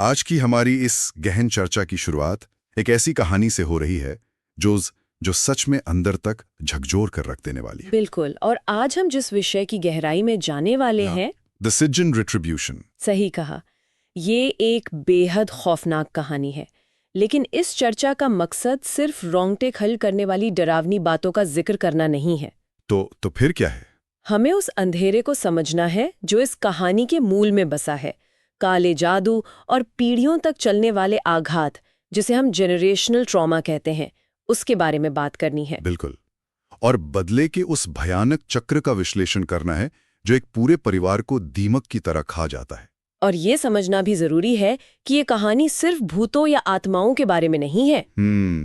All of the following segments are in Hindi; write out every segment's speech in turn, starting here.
आज की हमारी इस गहन चर्चा की शुरुआत एक ऐसी कहानी से हो रही है जो सच में अंदर तक झकझोर कर रख देने वाली है। बिल्कुल। और आज हम जिस विषय की गहराई में जाने वाले हैं, द सिजन रिट्रीब्यूशन। सही कहा, ये एक बेहद खौफनाक कहानी है। लेकिन इस चर्चा का मकसद सिर्फ रोंगटे खल करने वाली डरावनी बातों का जिक्र करना नहीं है। तो फिर क्या है? हमें उस अंधेरे को समझना है जो इस कहानी के मूल में बसा है, काले जादू और पीढ़ियों तक चलने वाले आघात, जिसे हम जेनरेशनल ट्रॉमा कहते हैं, उसके बारे में बात करनी है। बिल्कुल। और बदले के उस भयानक चक्र का विश्लेषण करना है जो एक पूरे परिवार को दीमक की तरह खा जाता है। और ये समझना भी जरूरी है कि ये कहानी सिर्फ भूतों या आत्माओं के बारे में नहीं है।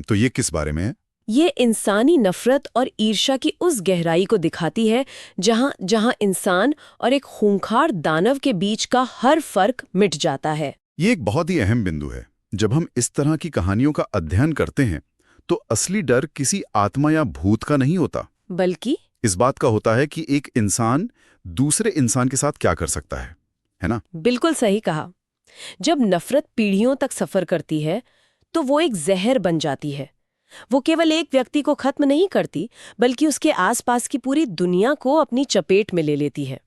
तो ये किस बारे में है? ये इंसानी नफरत और ईर्ष्या की उस गहराई को दिखाती है जहां इंसान और एक खूंखार दानव के बीच का हर फर्क मिट जाता है। ये एक बहुत ही अहम बिंदु है। जब हम इस तरह की कहानियों का अध्ययन करते हैं तो असली डर किसी आत्मा या भूत का नहीं होता, बल्कि इस बात का होता है कि एक इंसान दूसरे इंसान के साथ क्या कर सकता है ना? बिल्कुल सही कहा। जब नफरत पीढ़ियों तक सफर करती है तो वो एक जहर बन जाती है। वो केवल एक व्यक्ति को खत्म नहीं करती, बल्कि उसके आसपास की पूरी दुनिया को अपनी चपेट में ले लेती है।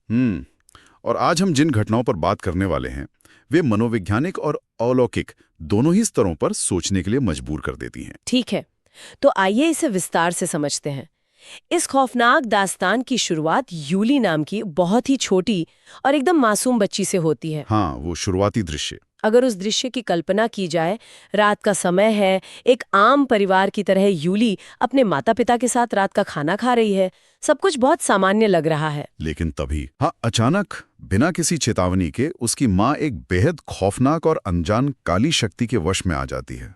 और आज हम जिन घटनाओं पर बात करने वाले हैं वे मनोवैज्ञानिक और अलौकिक दोनों ही स्तरों पर सोचने के लिए मजबूर कर देती हैं। ठीक है, तो आइए इसे विस्तार से समझते हैं। इस खौफनाक दास्तान की शुरुआत यूली नाम की बहुत ही छोटी और एकदम मासूम बच्ची से होती है। हाँ, वो शुरुआती दृश्य। अगर उस दृश्य की कल्पना की जाए, रात का समय है, एक आम परिवार की तरह यूली अपने माता पिता के साथ रात का खाना खा रही है। सब कुछ बहुत सामान्य लग रहा है। लेकिन तभी अचानक बिना किसी चेतावनी के उसकी माँ एक बेहद खौफनाक और अनजान काली शक्ति के वश में आ जाती है।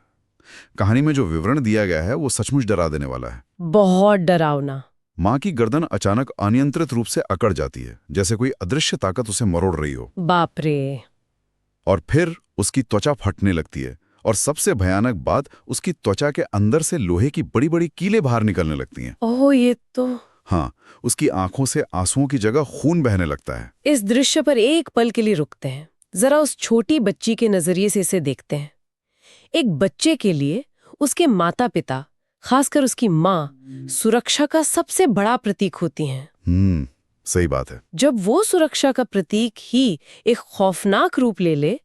कहानी में जो विवरण दिया गया है वो सचमुच डरा देने वाला है। बहुत डरावना। माँ की गर्दन अचानक अनियंत्रित रूप से अकड़ जाती है, जैसे कोई अदृश्य ताकत उसे मरोड़ रही हो। बाप रे। और फिर उसकी त्वचा फटने लगती है और सबसे भयानक बात, उसकी त्वचा के अंदर से लोहे की बड़ी बड़ी कीलें बाहर निकलने लगती हैं। ओह, ये तो। हाँ, उसकी आंखों से आंसुओं की जगह खून बहने लगता है। इस दृश्य पर एक पल के लिए रुकते हैं, जरा उस छोटी बच्ची के नजरिए से इसे देखते हैं। एक बच्चे के लिए उसके माता पिता, खासकर उसकी माँ, सुरक्षा का सबसे बड़ा प्रतीक होती हैं। सही बात है। जब वो सुरक्षा का प्रतीक ही एक खौफनाक रूप ले ले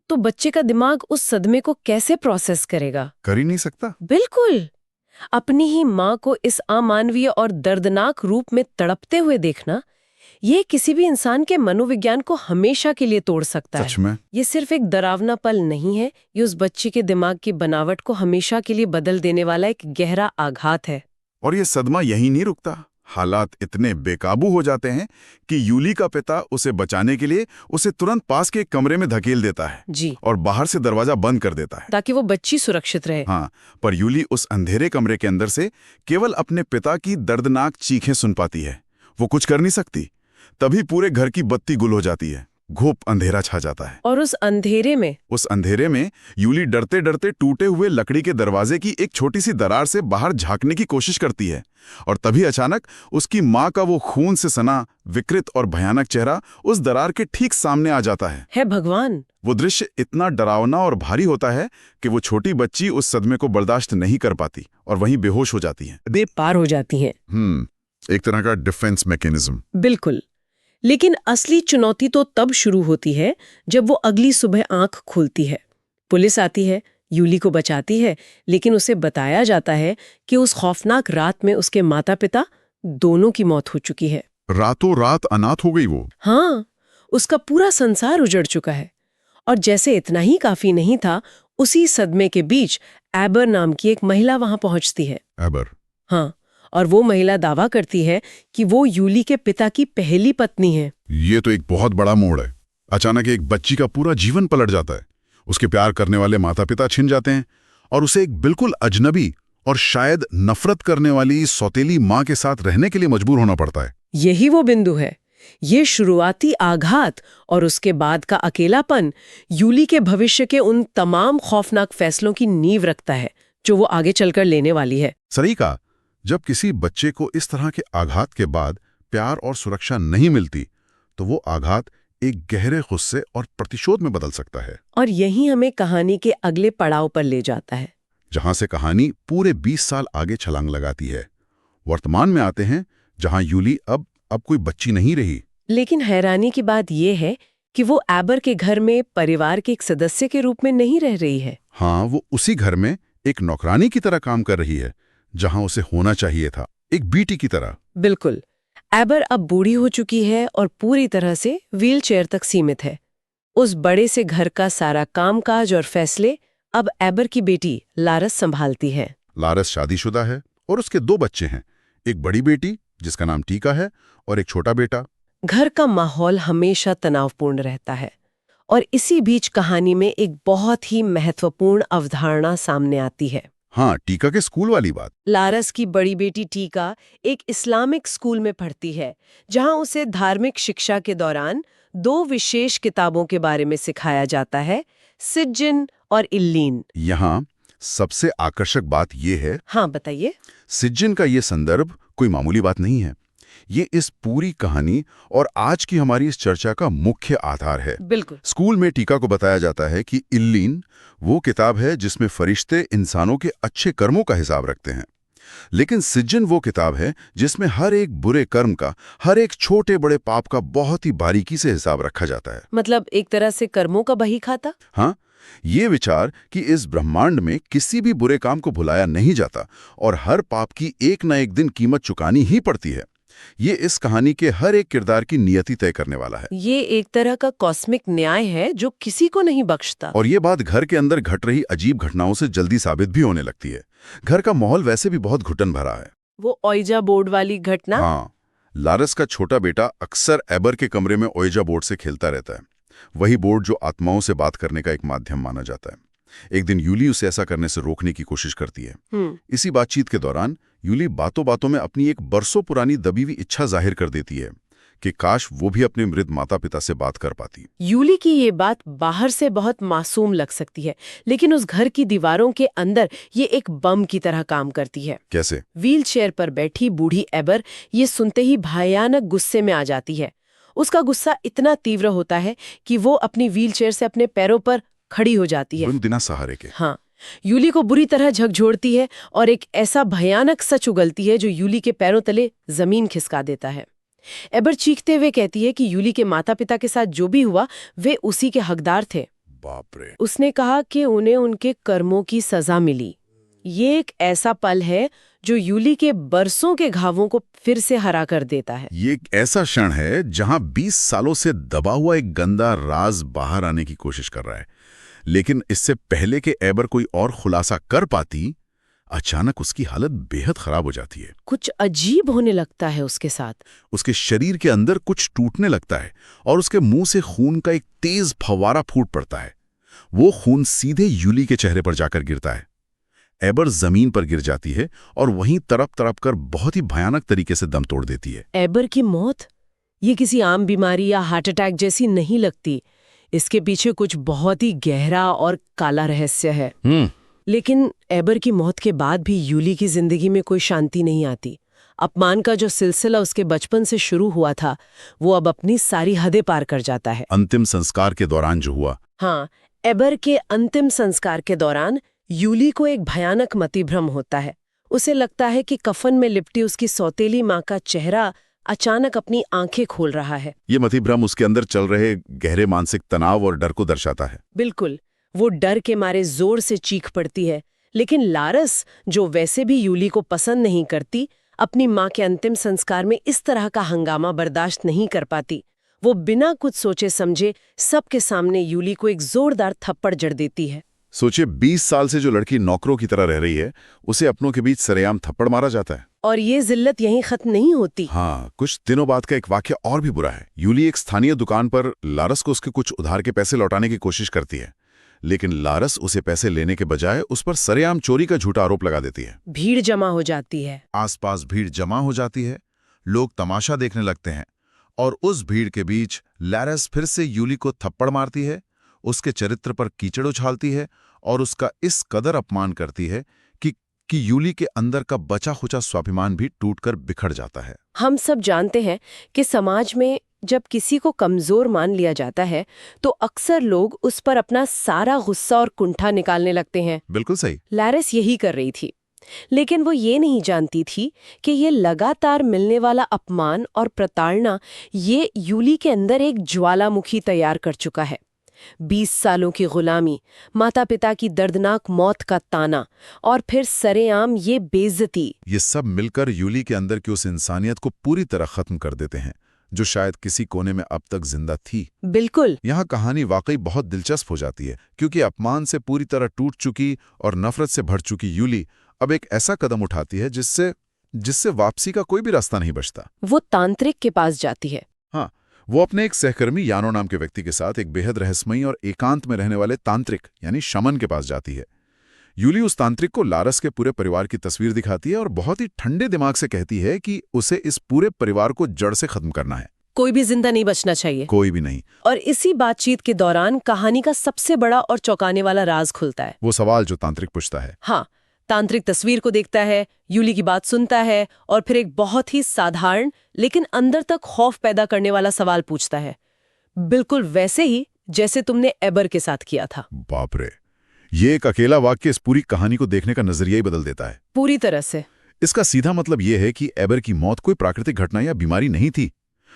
तो बच्चे का दिमाग उस सदमे को कैसे प्रोसेस करेगा? कर ही नहीं सकता। बिल्कुल। अपनी ही माँ को इस अमानवीय और दर्दनाक रूप में तड़पते हुए देखना, ये किसी भी इंसान के मनोविज्ञान को हमेशा के लिए तोड़ सकता है। सच में। ये सिर्फ एक डरावना पल नहीं है, ये उस बच्चे के दिमाग की बनावट को हमेशा के लिए बदल देने वाला एक गहरा आघात है। और ये सदमा यहीं नहीं रुकता। हालात इतने बेकाबू हो जाते हैं कि यूली का पिता उसे बचाने के लिए उसे तुरंत पास के एक कमरे में धकेल देता है जी, और बाहर से दरवाजा बंद कर देता है ताकि वो बच्ची सुरक्षित रहे। हाँ, पर यूली उस अंधेरे कमरे के अंदर से केवल अपने पिता की दर्दनाक चीखें सुन पाती है। वो कुछ कर नहीं सकती। तभी पूरे घर की बत्ती गुल हो जाती है, घुप अंधेरा छा जाता है। और उस अंधेरे में यूली डरते डरते टूटे हुए लकड़ी के दरवाजे की एक छोटी सी दरार से बाहर झांकने की कोशिश करती है। और तभी अचानक उसकी माँ का वो खून से सना, विकृत और भयानक चेहरा उस दरार के ठीक सामने आ जाता है। है भगवान! वो दृश्य इतना डरावना और भारी होता है कि वो छोटी बच्ची उस सदमे को बर्दाश्त नहीं कर पाती और वहीं बेहोश हो जाती है, बेपार हो जाती है। एक तरह का डिफेंस मैकेनिज्म। बिल्कुल। लेकिन असली चुनौती तो तब शुरू होती है जब वो अगली सुबह आंख खोलती है। पुलिस आती है, यूली को बचाती है, लेकिन उसे बताया जाता है कि उस खौफनाक रात में उसके माता पिता दोनों की मौत हो चुकी है। रातों रात अनाथ हो गई वो। हाँ, उसका पूरा संसार उजड़ चुका है। और जैसे इतना ही काफी नहीं था, उसी सदमे के बीच एबर नाम की एक महिला वहां पहुंचती है। एबर? हाँ, और वो महिला दावा करती है कि वो यूली के पिता की पहली पत्नी है। ये तो एक बहुत बड़ा मोड़ है। अचानक एक बच्ची का पूरा जीवन पलट जाता है। उसके प्यार करने वाले माता पिता छिन जाते हैं और उसे एक बिल्कुल अजनबी और शायद नफरत करने वाली सौतेली माँ के साथ रहने के लिए मजबूर होना पड़ता है। यही वो बिंदु है। ये शुरुआती आघात और उसके बाद का अकेलापन यूली के भविष्य के उन तमाम खौफनाक फैसलों की नींव रखता है जो वो आगे चलकर लेने वाली है। सही कहा। जब किसी बच्चे को इस तरह के आघात के बाद प्यार और सुरक्षा नहीं मिलती तो वो आघात एक गहरे गुस्से और प्रतिशोध में बदल सकता है, और यही हमें कहानी के अगले पड़ाव पर ले जाता है। जहां से कहानी पूरे 20 साल आगे छलांग लगाती है। वर्तमान में आते हैं, जहां यूली अब कोई बच्ची नहीं रही। लेकिन हैरानी की बात यह है कि वो एबर के घर में परिवार के एक सदस्य के रूप में नहीं रह रही है। हाँ, वो उसी घर में एक नौकरानी की तरह काम कर रही है, जहां उसे होना चाहिए था, एक बेटी की तरह। बिल्कुल। एबर अब बूढ़ी हो चुकी है और पूरी तरह से व्हीलचेयर तक सीमित है। उस बड़े से घर का सारा कामकाज और फैसले अब एबर की बेटी लारस संभालती है। लारस शादीशुदा है और उसके 2 बच्चे हैं, एक बड़ी बेटी जिसका नाम टीका है और एक छोटा बेटा। घर का माहौल हमेशा तनावपूर्ण रहता है और इसी बीच कहानी में एक बहुत ही महत्वपूर्ण अवधारणा सामने आती है। हाँ, टीका के स्कूल वाली बात। लारस की बड़ी बेटी टीका एक इस्लामिक स्कूल में पढ़ती है, जहां उसे धार्मिक शिक्षा के दौरान 2 विशेष किताबों के बारे में सिखाया जाता है, सिज्जिन और इल्लीन। यहाँ सबसे आकर्षक बात यह है, हाँ बताइए। सिज्जिन का ये संदर्भ कोई मामूली बात नहीं है। ये इस पूरी कहानी और आज की हमारी इस चर्चा का मुख्य आधार है। बिल्कुल। स्कूल में टीका को बताया जाता है कि इल्लीन वो किताब है जिसमें फरिश्ते इंसानों के अच्छे कर्मों का हिसाब रखते हैं, लेकिन सिज्जिन वो किताब है जिसमें हर एक बुरे कर्म का, हर एक छोटे बड़े पाप का बहुत ही बारीकी से हिसाब रखा जाता है। मतलब एक तरह से कर्मों का बही खाता। हाँ, ये विचार कि इस ब्रह्मांड में किसी भी बुरे काम को भुलाया नहीं जाता और हर पाप की एक न एक दिन कीमत चुकानी ही पड़ती है, ये इस कहानी के हर एक किरदार की नियति तय करने वाला है। ये एक तरह का कॉस्मिक न्याय है जो किसी को नहीं बख्शता। और ये बात घर के अंदर घट रही अजीब घटनाओं से जल्दी साबित भी होने लगती है। घर का माहौल वैसे भी बहुत घुटन भरा है। वो ओइजा बोर्ड वाली घटना। हाँ, लारस का छोटा बेटा अक्सर एबर के कमरे में ओइजा बोर्ड से खेलता रहता है, वही बोर्ड जो आत्माओं से बात करने का एक माध्यम माना जाता है। एक दिन यूली उसे ऐसा करने से रोकने की कोशिश करती है। इसी बातचीत के दौरान यूली बातों बातों में अपनी एक बरसों पुरानी दबी हुई इच्छा जाहिर कर देती है कि काश वो भी अपने मृत माता पिता से बात कर पाती। यूली की ये बात बाहर से बहुत मासूम लग सकती है, लेकिन उस घर की दीवारों के अंदर ये एक बम की तरह काम करती है। कैसे? व्हीलचेयर पर बैठी बूढ़ी एबर ये सुनते ही भयानक गुस्से में आ जाती है। उसका गुस्सा इतना तीव्र होता है कि वो अपनी व्हीलचेयर से अपने पैरों पर खड़ी हो जाती है, बिना सहारे के। हाँ, यूली को बुरी तरह झकझोरती है और एक ऐसा भयानक सच उगलती है जो यूली के पैरों तले जमीन खिसका देता है। एबर चीखते हुए कहती है कि यूली के माता पिता के साथ जो भी हुआ वे उसी के हकदार थे। बाप रे। उसने कहा कि उन्हें उनके कर्मों की सजा मिली। ये एक ऐसा पल है जो यूली के बरसों के घावों को फिर से हरा कर देता है। ये एक ऐसा क्षण है जहां 20 सालों से दबा हुआ एक गंदा राज बाहर आने की कोशिश कर रहा है, लेकिन इससे पहले कि एबर कोई और खुलासा कर पाती, अचानक उसकी हालत बेहद खराब हो जाती है। कुछ अजीब होने लगता है उसके साथ। उसके शरीर के अंदर कुछ टूटने लगता है और उसके मुंह से खून का एक तेज फव्वारा फूट पड़ता है। वो खून सीधे यूली के चेहरे पर जाकर गिरता है। एबर जमीन पर गिर जाती है और वहीं तड़प तड़प कर बहुत ही भयानक तरीके से दम तोड़ देती है। एबर की मौत ये किसी आम बीमारी या हार्ट अटैक जैसी नहीं लगती। इसके पीछे कुछ बहुत ही गहरा और काला रहस्य है। लेकिन एबर की मौत के बाद भी यूली की जिंदगी में कोई शांति नहीं आती। अपमान का जो सिलसिला उसके बचपन से शुरू हुआ था, वो अब अपनी सारी हदें पार कर जाता है। अंतिम संस्कार के दौरान जो हुआ। हाँ, एबर के अंतिम संस्कार के दौरान यूली को एक भयानक मतिभ्रम होता है। उसे लगता है कि कफन में लिपटी उसकी सौतेली माँ का चेहरा अचानक अपनी आंखें खोल रहा है। ये मतिभ्रम उसके अंदर चल रहे गहरे मानसिक तनाव और डर को दर्शाता है। बिल्कुल, वो डर के मारे जोर से चीख पड़ती है, लेकिन लारस, जो वैसे भी यूली को पसंद नहीं करती, अपनी माँ के अंतिम संस्कार में इस तरह का हंगामा बर्दाश्त नहीं कर पाती। वो बिना कुछ सोचे समझे सबके सामने यूली को एक जोरदार थप्पड़ जड़ देती है। सोचिए, 20 साल से जो लड़की नौकरों की तरह रह रही है, उसे अपनों के बीच सरेआम थप्पड़ मारा जाता है। और ये जिल्लत यहीं खत्म नहीं होती। हाँ, कुछ दिनों बाद का एक वाक्य और भी बुरा है। यूली एक स्थानीय दुकान पर लारस को उसके कुछ उधार के पैसे लौटाने की कोशिश करती है, लेकिन लारस उसे पैसे लेने के बजाय उस पर सरेआम चोरी का झूठा आरोप लगा देती है। भीड़ जमा हो जाती है। आसपास भीड़ जमा हो जाती है, लोग तमाशा देखने लगते हैं और उस भीड़ के बीच लारस फिर से यूली को थप्पड़ मारती है, उसके चरित्र पर कीचड़ उछालती है और उसका इस कदर अपमान करती है कि यूली के अंदर का बचा खुचा स्वाभिमान भी टूटकर बिखर जाता है। हम सब जानते हैं कि समाज में जब किसी को कमजोर मान लिया जाता है तो अक्सर लोग उस पर अपना सारा गुस्सा और कुंठा निकालने लगते हैं। बिल्कुल सही। लैरिस यही कर रही थी, लेकिन वो ये नहीं जानती थी कि ये लगातार मिलने वाला अपमान और प्रताड़ना ये यूली के अंदर एक ज्वालामुखी तैयार कर चुका है। 20 सालों की गुलामी, माता पिता की दर्दनाक मौत का ताना और फिर सरेआम ये बेइज्जती, ये सब मिलकर यूली के अंदर की उस इंसानियत को पूरी तरह खत्म कर देते हैं जो शायद किसी कोने में अब तक जिंदा थी। बिल्कुल। यहाँ कहानी वाकई बहुत दिलचस्प हो जाती है क्योंकि अपमान से पूरी तरह टूट चुकी और नफरत से भर चुकी यूली अब एक ऐसा कदम उठाती है जिससे वापसी का कोई भी रास्ता नहीं बचता। वो तांत्रिक के पास जाती है। हाँ, वो अपने एक सहकर्मी यानो नाम के व्यक्ति के साथ एक बेहद रहस्यमयी और एकांत में रहने वाले तांत्रिक यानी शमन के पास जाती है। यूली उस तांत्रिक को लारस के पूरे परिवार की तस्वीर दिखाती है और बहुत ही ठंडे दिमाग से कहती है कि उसे इस पूरे परिवार को जड़ से खत्म करना है। कोई भी जिंदा नहीं बचना चाहिए। कोई भी नहीं। और इसी बातचीत के दौरान कहानी का सबसे बड़ा और चौंकाने वाला राज खुलता है। वो सवाल जो तांत्रिक पूछता है। हाँ, तांत्रिक तस्वीर को देखता है, यूली की बात सुनता है और फिर एक बहुत ही साधारण लेकिन अंदर तक खौफ पैदा करने वाला सवाल पूछता है, बिल्कुल वैसे ही जैसे तुमने एबर के साथ किया था। बाप रे, ये एक अकेला वाक्य इस पूरी कहानी को देखने का नजरिया ही बदल देता है। पूरी तरह से। इसका सीधा मतलब ये है कि एबर की मौत कोई प्राकृतिक घटना या बीमारी नहीं थी।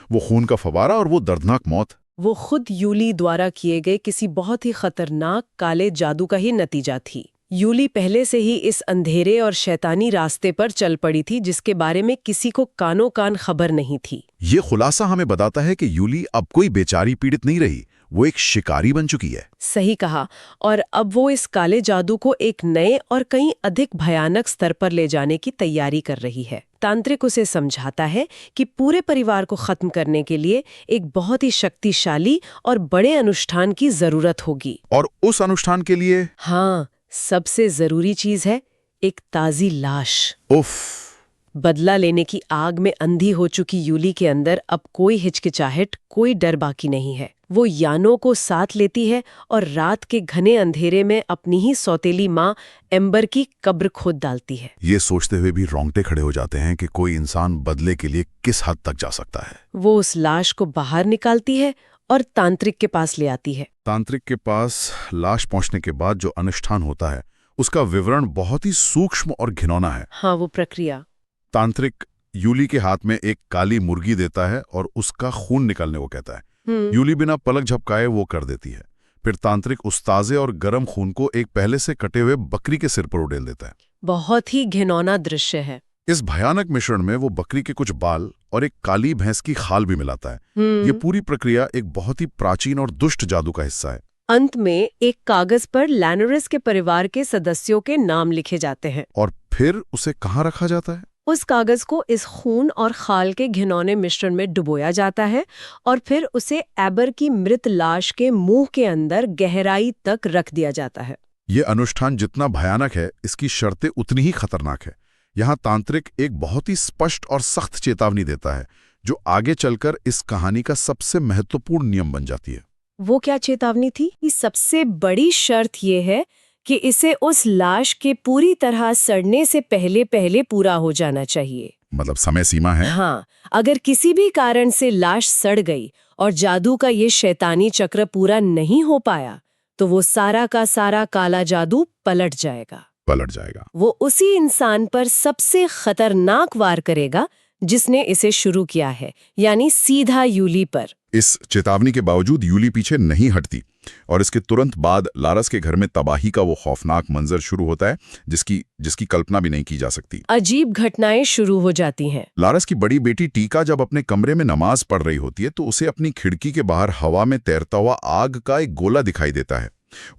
वो खून का फवारा और वो दर्दनाक मौत वो खुद यूली द्वारा किए गए किसी बहुत ही खतरनाक काले जादू का ही नतीजा थी। यूली पहले से ही इस अंधेरे और शैतानी रास्ते पर चल पड़ी थी जिसके बारे में किसी को कानो कान खबर नहीं थी। ये खुलासा हमें बताता है कि यूली अब कोई बेचारी पीड़ित नहीं रही, वो एक शिकारी बन चुकी है। सही कहा। और अब वो इस काले जादू को एक नए और कहीं अधिक भयानक स्तर पर ले जाने की तैयारी कर रही है। तांत्रिक उसे समझाता है कि पूरे परिवार को खत्म करने के लिए एक बहुत ही शक्तिशाली और बड़े अनुष्ठान की जरूरत होगी। और उस अनुष्ठान के लिए हाँ, सबसे जरूरी चीज है एक ताजी लाश। उफ। बदला लेने की आग में अंधी हो चुकी यूली के अंदर अब कोई हिचकिचाहट, कोई डर बाकी नहीं है। वो यानो को साथ लेती है और रात के घने अंधेरे में अपनी ही सौतेली माँ एम्बर की कब्र खोद डालती है। ये सोचते हुए भी रोंगटे खड़े हो जाते हैं कि कोई इंसान बदले के लिए किस हद तक जा सकता है। वो उस लाश को बाहर निकालती है और तांत्रिक के पास ले आती है। तांत्रिक के पास लाश पहुंचने के बाद जो अनुष्ठान होता है उसका विवरण बहुत ही सूक्ष्म और घिनौना है। हाँ, वो प्रक्रिया। तांत्रिक यूली के हाथ में एक काली मुर्गी देता है और उसका खून निकालने को कहता है। यूली बिना पलक झपकाए वो कर देती है। फिर तांत्रिक उस ताजे और गर्म खून को एक पहले से कटे हुए बकरी के सिर पर उड़ेल देता है। बहुत ही घिनौना दृश्य है। इस भयानक मिश्रण में वो बकरी के कुछ बाल और एक काली भैंस की खाल भी मिलाता है। ये पूरी प्रक्रिया एक बहुत ही प्राचीन और दुष्ट जादू का हिस्सा है। अंत में एक कागज पर लैनोरिस के परिवार के सदस्यों के नाम लिखे जाते हैं। और फिर उसे कहाँ रखा जाता है? उस कागज को इस खून और खाल के घिनौने मिश्रण में डुबोया जाता है और फिर उसे एबर की मृत लाश के मुंह के अंदर गहराई तक रख दिया जाता है। ये अनुष्ठान जितना भयानक है, इसकी शर्तें उतनी ही खतरनाक है। यहाँ तांत्रिक एक बहुत ही स्पष्ट और सख्त चेतावनी देता है जो आगे चलकर इस कहानी का सबसे महत्वपूर्ण नियम बन जाती है। वो क्या चेतावनी थी? सबसे बड़ी शर्त ये है कि इसे उस लाश के पूरी तरह सड़ने से पहले पूरा हो जाना चाहिए। मतलब समय सीमा है? हाँ, अगर किसी भी कारण से लाश सड़ गई और जादू का ये शैतानी चक्र पूरा नहीं हो पाया तो वो सारा का सारा काला जादू पलट जाएगा। वो उसी इंसान पर सबसे खतरनाक वार करेगा जिसने इसे शुरू किया है, यानी सीधा यूली पर। इस चेतावनी के बावजूद यूली पीछे नहीं हटती और इसके तुरंत बाद लारस के घर में तबाही का वो खौफनाक मंजर शुरू होता है जिसकी कल्पना भी नहीं की जा सकती। अजीब घटनाएं शुरू हो जाती हैं। लारस की बड़ी बेटी टीका जब अपने कमरे में नमाज पढ़ रही होती है तो उसे अपनी खिड़की के बाहर हवा में तैरता हुआ आग का एक गोला दिखाई देता है।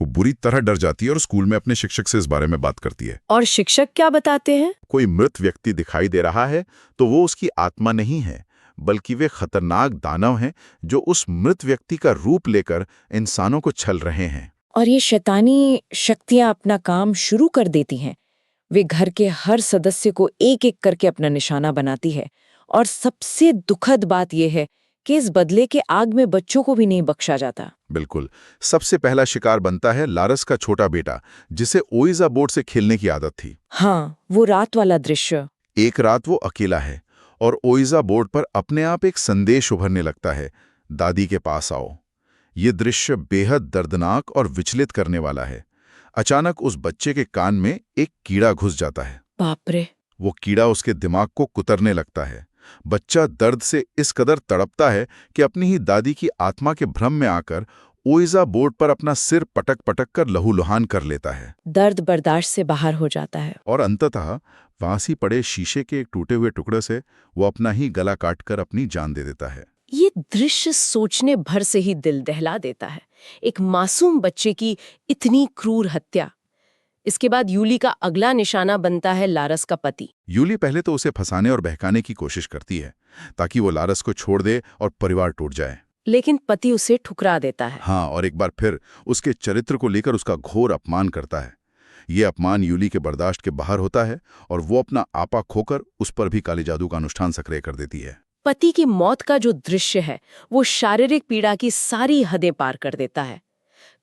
वो बुरी तरह डर जाती है और स्कूल में अपने शिक्षक से इस बारे में बात करती है। और शिक्षक क्या बताते हैं? कोई मृत व्यक्ति दिखाई दे रहा है तो वो उसकी आत्मा नहीं है, बल्कि वे खतरनाक दानव हैं जो उस मृत व्यक्ति का रूप लेकर इंसानों को छल रहे हैं। और ये शैतानी शक्तियां अपना काम शुरू कर देती हैं। वे घर के हर सदस्य को एक एक करके अपना निशाना बनाती है। और सबसे दुखद बात यह है कि इस बदले के आग में बच्चों को भी नहीं बख्शा जाता। बिल्कुल। सबसे पहला शिकार बनता है लारस का छोटा बेटा, जिसे ओइजा बोर्ड से खेलने की आदत थी। हाँ, वो रात वाला दृश्य। एक रात वो अकेला है और ओइजा बोर्ड पर अपने आप एक संदेश उभरने लगता है, दादी के पास आओ। ये दृश्य बेहद दर्दनाक और विचलित करने वाला है। अचानक उस बच्चे के कान में एक कीड़ा घुस जाता है। बाप रे। वो कीड़ा उसके दिमाग को कुतरने लगता है। बच्चा दर्द से इस कदर तड़पता है कि अपनी ही दादी की आत्मा के भ्रम में आकर ओइजा बोर्ड पर अपना सिर पटक पटक कर लहूलुहान कर लेता है दर्द बर्दाश्त से बाहर हो जाता है। और अंततः वासी पड़े शीशे के एक टूटे हुए टुकड़े से वो अपना ही गला काटकर अपनी जान दे देता है। ये दृश्य सोचने भर से ही दिल दहला देता है। एक मासूम बच्चे की इतनी क्रूर हत्या। इसके बाद यूली का अगला निशाना बनता है लारस का पति। यूली पहले तो उसे फंसाने और बहकाने की कोशिश करती है ताकि वो लारस को छोड़ दे और परिवार टूट जाए, लेकिन पति उसे ठुकरा देता है। हाँ, और एक बार फिर उसके चरित्र को लेकर उसका घोर अपमान करता है। ये अपमान यूली के बर्दाश्त के बाहर होता है और वो अपना आपा खोकर उस पर भी काले जादू का अनुष्ठान सक्रिय कर देती है। पति की मौत का जो दृश्य है वो शारीरिक पीड़ा की सारी हदें पार कर देता है।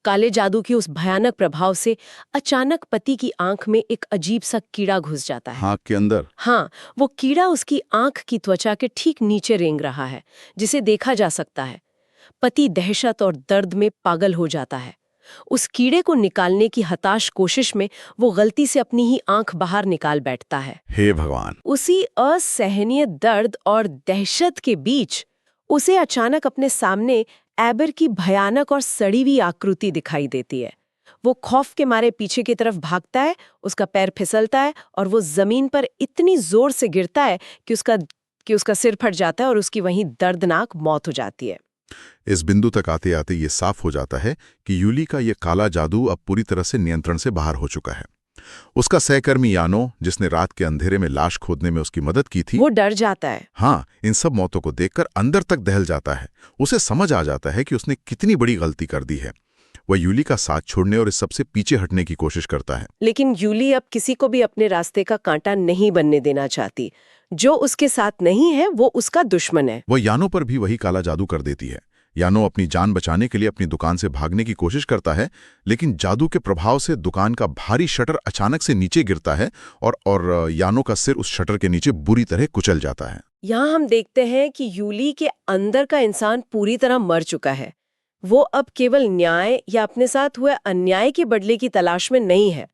काले जादू की उस भयानक प्रभाव से अचानक पति की आंख में एक अजीब सा कीड़ा घुस जाता है। आंख के अंदर? हाँ, वो कीड़ा उसकी आंख की त्वचा के ठीक नीचे रेंग रहा है, जिसे देखा जा सकता है। पति दहशत और दर्द में पागल हो जाता है। उस कीड़े को निकालने की हताश कोशिश में वो गलती से अपनी ही आंख बाहर निकाल बैठता है। हे भगवान! उसी असहनीय दर्द और दहशत के बीच उसे अचानक अपने सामने एबर की भयानक और सड़ी हुई आकृति दिखाई देती है। वो खौफ के मारे पीछे की तरफ भागता है, उसका पैर फिसलता है और वो जमीन पर इतनी जोर से गिरता है कि उसका सिर फट जाता है और उसकी वहीं दर्दनाक मौत हो जाती है। इस बिंदु तक आते आते ये साफ हो जाता है कि यूली का ये काला जादू अब पूरी तरह से नियंत्रण से बाहर हो चुका है। उसका सहकर्मी यानो, जिसने रात के अंधेरे में लाश खोदने में उसकी मदद की थी, वो डर जाता है। हाँ, इन सब मौतों को देखकर अंदर तक दहल जाता है। उसे समझ आ जाता है कि उसने कितनी बड़ी गलती कर दी है। वह यूली का साथ छोड़ने और इस सबसे पीछे हटने की कोशिश करता है, लेकिन यूली अब किसी को भी अपने रास्ते का कांटा नहीं बनने देना चाहती। जो उसके साथ नहीं है वो उसका दुश्मन है। वह यानो पर भी वही काला जादू कर देती है। यानो अपनी जान बचाने के लिए अपनी दुकान से भागने की कोशिश करता है, लेकिन जादू के प्रभाव से दुकान का भारी शटर अचानक से नीचे गिरता है और यानो का सिर उस शटर के नीचे बुरी तरह कुचल जाता है। यहाँ हम देखते हैं कि यूली के अंदर का इंसान पूरी तरह मर चुका है। वो अब केवल न्याय या अपने साथ हुए अन्याय के बदले की तलाश में नहीं है।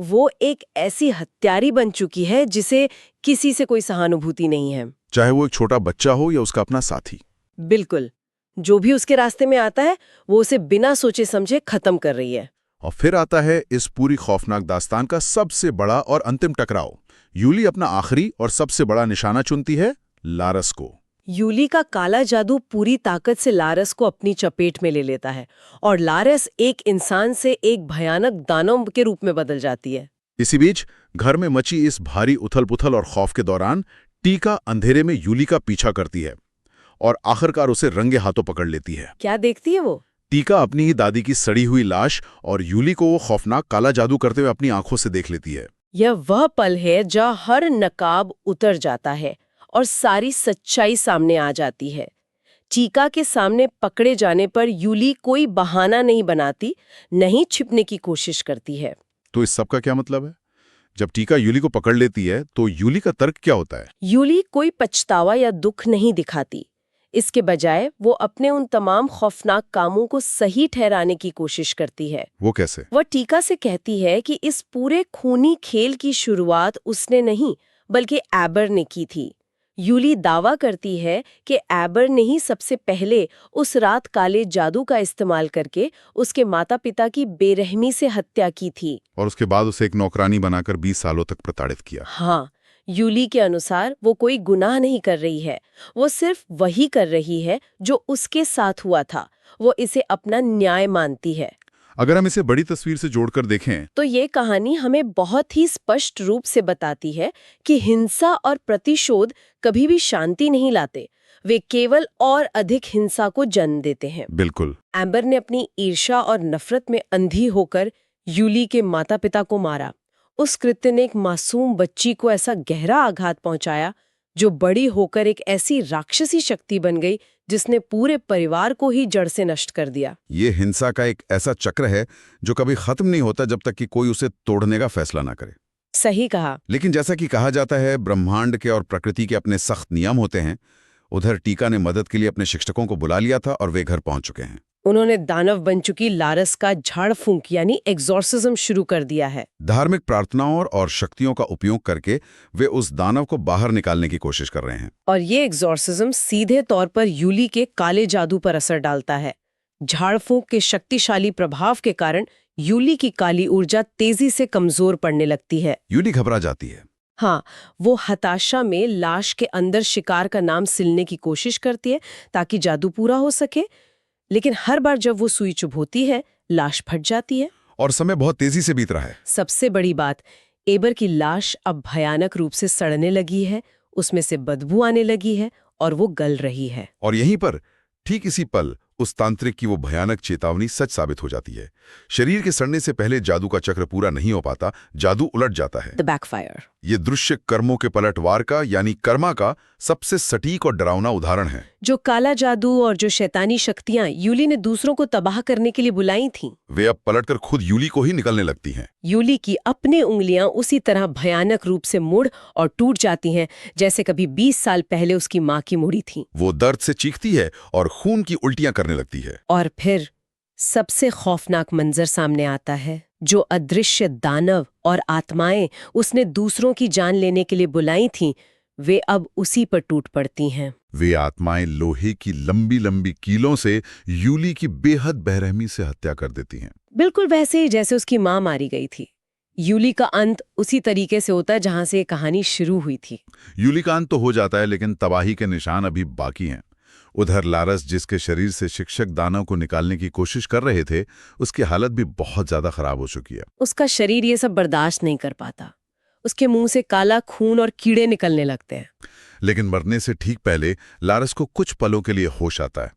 वो एक ऐसी हत्यारी बन चुकी है जिसे किसी से कोई सहानुभूति नहीं है, चाहे वो एक छोटा बच्चा हो या उसका अपना साथी। बिल्कुल। जो भी उसके रास्ते में आता है वो उसे बिना सोचे समझे खत्म कर रही है। और फिर आता है इस पूरी खौफनाक दास्तान का सबसे बड़ा और अंतिम टकराव। यूली अपना आखिरी और सबसे बड़ा निशाना चुनती है, लारस को। यूली का काला जादू पूरी ताकत से लारस को अपनी चपेट में ले लेता है और लारस एक इंसान से एक भयानक दानव के रूप में बदल जाती है। इसी बीच घर में मची इस भारी उथल-पुथल और खौफ के दौरान टीका अंधेरे में यूली का पीछा करती है और आखिरकार उसे रंगे हाथों पकड़ लेती है। क्या देखती है वो? टीका अपनी ही दादी की सड़ी हुई लाश और यूली को वो खौफनाक काला जादू करते हुए अपनी आंखों से देख लेती है। यह वह पल है जहाँ हर नकाब उतर जाता है और सारी सच्चाई सामने आ जाती है। टीका के सामने पकड़े जाने पर यूली कोई बहाना नहीं बनाती, नहीं छिपने की कोशिश करती है। तो इस सब का क्या मतलब है? जब टीका यूली को पकड़ लेती है तो यूली का तर्क क्या होता है? यूली कोई पछतावा या दुख नहीं दिखाती। इसके बजाय वो अपने उन तमाम खौफनाक कामों को सही ठहराने की कोशिश करती है। वो कैसे? वह टीका से कहती है कि इस पूरे खूनी खेल की शुरुआत उसने नहीं बल्कि एबर ने की थी। यूली दावा करती है कि एबर ने ही सबसे पहले उस रात काले जादू का इस्तेमाल करके उसके माता-पिता की बेरहमी से हत्या की थी और उसके बाद उसे एक नौकरानी बनाकर 20 सालों तक प्रताड़ित किया। हाँ, यूली के अनुसार वो कोई गुनाह नहीं कर रही है, वो सिर्फ वही कर रही है जो उसके साथ हुआ था। वो इसे अपना न्याय मानती है। अगर हम इसे बड़ी तस्वीर से जोड़कर देखें तो ये कहानी हमें बहुत ही स्पष्ट रूप से बताती है कि हिंसा और प्रतिशोध कभी भी शांति नहीं लाते, वे केवल और अधिक हिंसा को जन्म देते हैं। बिल्कुल। एम्बर ने अपनी ईर्ष्या और नफरत में अंधी होकर यूली के माता-पिता को मारा। उस कृत्य ने एक मासूम बच्ची को ऐसा गहरा आघात पहुंचाया जो बड़ी होकर एक ऐसी राक्षसी शक्ति बन गई जिसने पूरे परिवार को ही जड़ से नष्ट कर दिया। ये हिंसा का एक ऐसा चक्र है जो कभी खत्म नहीं होता जब तक कि कोई उसे तोड़ने का फैसला ना करे। सही कहा। लेकिन जैसा कि कहा जाता है, ब्रह्मांड के और प्रकृति के अपने सख्त नियम होते हैं। उधर टीका ने मदद के लिए अपने शिक्षकों को बुला लिया था और वे घर पहुंच चुके हैं। उन्होंने दानव बन चुकी लारस का झाड़ फूंक यानी एग्जॉर्सिज्म शुरू कर दिया है। धार्मिक प्रार्थनाओं और शक्तियों का उपयोग करके वे उस दानव को बाहर निकालने की कोशिश कर रहे हैं। और ये एग्जॉर्सिज्म सीधे तौर पर यूली के काले जादू पर असर डालता है। झाड़ फूंक के शक्तिशाली प्रभाव के कारण यूली की काली ऊर्जा तेजी से कमजोर पड़ने लगती है। यूली घबरा जाती है। हाँ, वो हताशा में लाश के अंदर शिकार का नाम सिलने की कोशिश करती है ताकि जादू पूरा हो सके, लेकिन हर बार जब वो सुई चुभोती है, लाश फट जाती है। और समय बहुत तेजी से बीत रहा है। सबसे बड़ी बात, एबर की लाश अब भयानक रूप से सड़ने लगी है, उसमें से बदबू आने लगी है और वो गल रही है। और यहीं पर ठीक इसी पल उस तांत्रिक की वो भयानक चेतावनी सच साबित हो जाती है। शरीर के सड़ने से पहले जादू का चक्र पूरा नहीं हो पाता, जादू उलट जाता है। The backfire. ये दृश्य कर्मों के पलटवार का यानी कर्मा का सबसे सटीक और डरावना उदाहरण है। जो काला जादू और जो शैतानी शक्तियां यूली ने दूसरों को तबाह करने के लिए बुलाई थीं, वे अब पलटकर खुद यूली को ही निकलने लगती हैं। यूली की अपनी उंगलियां उसी तरह भयानक रूप से मुड़ और टूट जाती हैं जैसे कभी 20 साल पहले उसकी मां की मुड़ी थी। वो दर्द से चीखती है और खून की उल्टियां करने लगती है। और फिर सबसे खौफनाक मंजर सामने आता है। जो अदृश्य दानव और आत्माएं उसने दूसरों की जान लेने के लिए बुलाई थीं, वे अब उसी पर टूट पड़ती हैं। वे आत्माएं लोहे की लंबी लंबी कीलों से यूली की बेहद बेरहमी से हत्या कर देती हैं। बिल्कुल वैसे ही जैसे उसकी मां मारी गई थी। यूली का अंत उसी तरीके से होता है जहां से ये कहानी शुरू हुई थी। यूली का अंत तो हो जाता है, लेकिन तबाही के निशान अभी बाकी हैं। उधर लारस, जिसके शरीर से शिक्षक दानव को निकालने की कोशिश कर रहे थे, उसकी हालत भी बहुत ज्यादा खराब हो चुकी है। उसका शरीर ये सब बर्दाश्त नहीं कर पाता। उसके मुंह से काला खून और कीड़े निकलने लगते हैं। लेकिन मरने से ठीक पहले लारस को कुछ पलों के लिए होश आता है।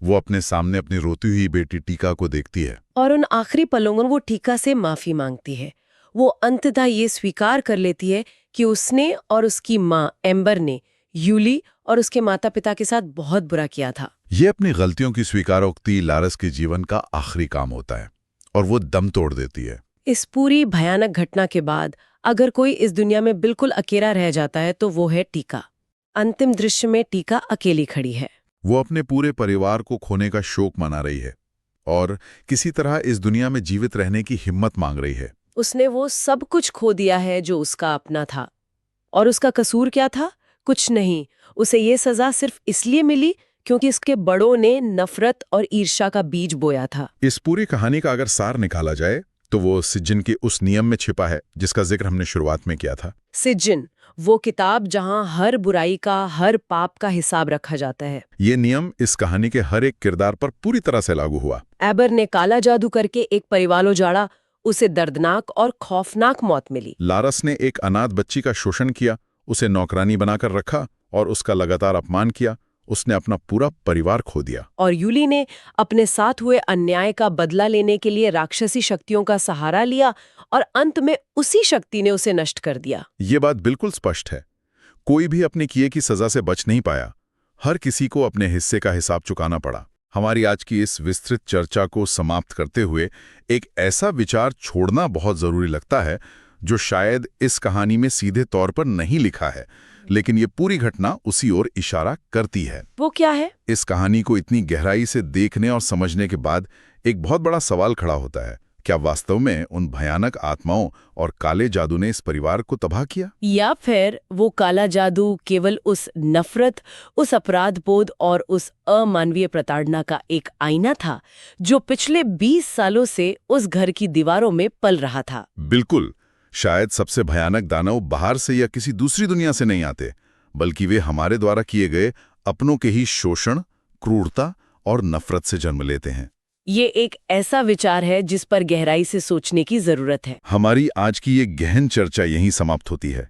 वो अपने सामने अपनी रोती हुई बेटी टीका को देखती है और उन आखिरी पलों में वो टीका से माफी मांगती है। वो अंततः ये स्वीकार कर लेती है कि उसने और उसकी माँ एम्बर ने यूली और उसके माता पिता के साथ बहुत बुरा किया था। ये अपनी गलतियों की स्वीकारोक्ति लारस के जीवन का आखिरी काम होता है और वो दम तोड़ देती है। इस पूरी भयानक घटना के बाद अगर कोई इस दुनिया में बिल्कुल अकेला रह जाता है तो वो है टीका। अंतिम दृश्य में टीका अकेली खड़ी है। वो अपने पूरे परिवार को खोने का शोक मना रही है और किसी तरह इस दुनिया में जीवित रहने की हिम्मत मांग रही है। उसने वो सब कुछ खो दिया है जो उसका अपना था। और उसका कसूर क्या था? कुछ नहीं। उसे ये सजा सिर्फ इसलिए मिली क्योंकि इसके बड़ों ने नफरत और ईर्ष्या का बीज बोया था। इस पूरी कहानी का अगर सार निकाला जाए तो वो सिज्जिन के उस नियम में छिपा है जिसका जिक्र हमने शुरुआत में किया था। सिज्जिन, वो किताब जहां हर बुराई का, हर पाप का हिसाब रखा जाता है। ये नियम इस कहानी के हर एक किरदार पर पूरी तरह से लागू हुआ। एबर ने काला जादू करके एक परिवार उजाड़ा, उसे दर्दनाक और खौफनाक मौत मिली। लारस ने एक अनाथ बच्ची का शोषण किया, उसे नौकरानी बनाकर रखा और उसका लगातार अपमान किया। उसने अपना पूरा परिवार खो दिया। और यूली ने अपने साथ हुए अन्याय का बदला लेने के लिए राक्षसी शक्तियों का सहारा लिया और अंत में उसी शक्ति ने उसे नष्ट कर दिया। ये बात बिल्कुल स्पष्ट है। कोई भी अपने किए की सजा से बच नहीं पाया। हर किसी को अपने हिस्से का हिसाब चुकाना पड़ा। हमारी आज की इस विस्तृत चर्चा को समाप्त करते हुए एक ऐसा विचार छोड़ना बहुत जरूरी लगता है जो शायद इस कहानी में सीधे तौर पर नहीं लिखा है, लेकिन ये पूरी घटना उसी ओर इशारा करती है। वो क्या है? इस कहानी को इतनी गहराई से देखने और समझने के बाद एक बहुत बड़ा सवाल खड़ा होता है, क्या वास्तव में उन भयानक आत्माओं और काले जादू ने इस परिवार को तबाह किया, या फिर वो काला जादू केवल उस नफरत, उस अपराध बोध और उस अमानवीय प्रताड़ना का एक आईना था जो पिछले 20 सालों से उस घर की दीवारों में पल रहा था? बिल्कुल। शायद सबसे भयानक दानव बाहर से या किसी दूसरी दुनिया से नहीं आते, बल्कि वे हमारे द्वारा किए गए अपनों के ही शोषण, क्रूरता और नफरत से जन्म लेते हैं। ये एक ऐसा विचार है जिस पर गहराई से सोचने की जरूरत है। हमारी आज की ये गहन चर्चा यहीं समाप्त होती है।